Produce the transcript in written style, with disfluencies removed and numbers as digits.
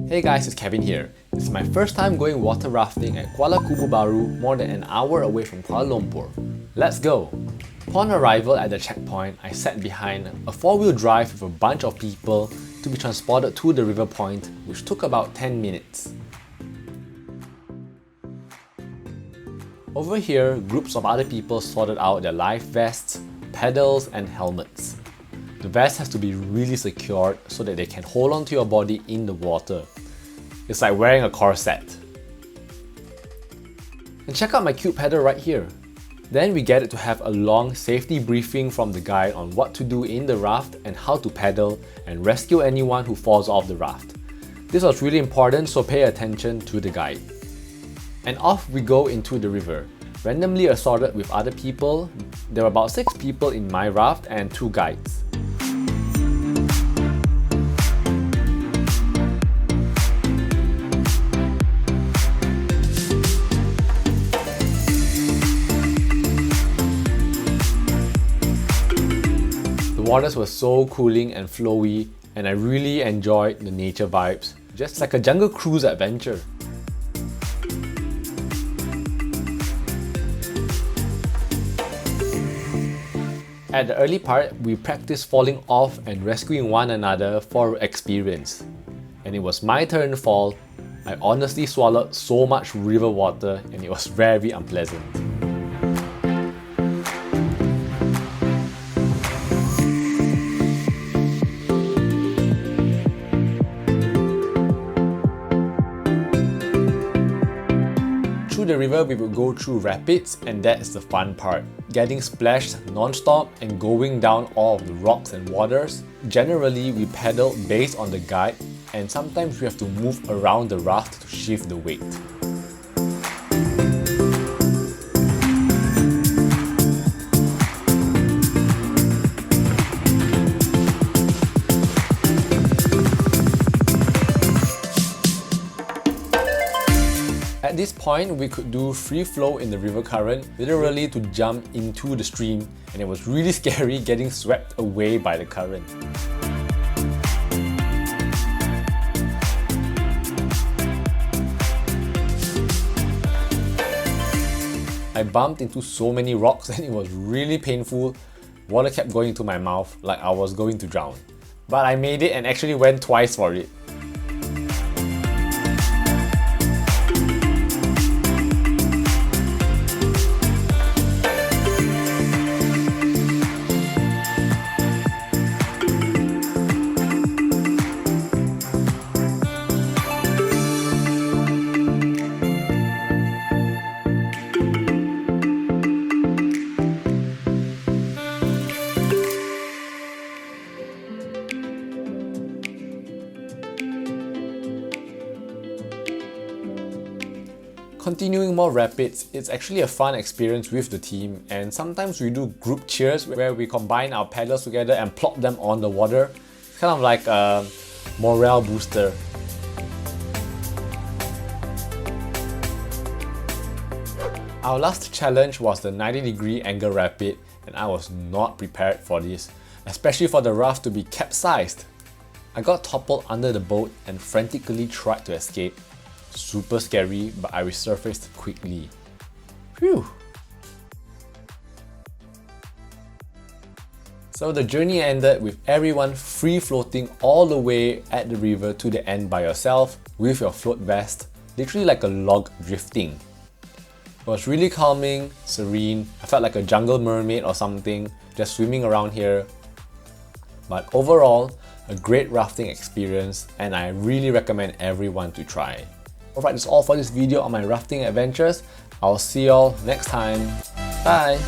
Hey guys, it's Kevin here. It's my first time going water rafting at Kuala Kubu Bharu, more than an hour away from Kuala Lumpur. Let's go! Upon arrival at the checkpoint, I sat behind a 4-wheel drive with a bunch of people to be transported to the river point, which took about 10 minutes. Over here, groups of other people sorted out their life vests, paddles and helmets. The vest has to be really secured so that they can hold on to your body in the water. It's like wearing a corset. And check out my cute paddle right here. Then we get to have a long safety briefing from the guide on what to do in the raft and how to paddle and rescue anyone who falls off the raft. This was really important, so pay attention to the guide. And off we go into the river, randomly assorted with other people. There were about 6 people in my raft and 2 guides. The waters were so cooling and flowy, and I really enjoyed the nature vibes, just like a jungle cruise adventure. At the early part, we practiced falling off and rescuing one another for experience. And it was my turn to fall. I honestly swallowed so much river water and it was very unpleasant. Through the river, we would go through rapids, and that's the fun part. Getting splashed non-stop and going down all of the rocks and waters. Generally, we paddle based on the guide, and sometimes we have to move around the raft to shift the weight. At this point, we could do free flow in the river current, literally to jump into the stream, and it was really scary getting swept away by the current. I bumped into so many rocks and it was really painful. Water kept going into my mouth like I was going to drown. But I made it and actually went twice for it. Continuing more rapids, it's actually a fun experience with the team, and sometimes we do group cheers where we combine our paddles together and plop them on the water. It's kind of like a morale booster. Our last challenge was the 90-degree angle rapid, and I was not prepared for this, especially for the raft to be capsized. I got toppled under the boat and frantically tried to escape. Super scary, but I resurfaced quickly. Phew! So the journey ended with everyone free floating all the way at the river to the end by yourself with your float vest, literally like a log drifting. It was really calming, serene. I felt like a jungle mermaid or something, just swimming around here. But overall, a great rafting experience, and I really recommend everyone to try. Alright, that's all for this video on my rafting adventures. I'll see y'all next time. Bye!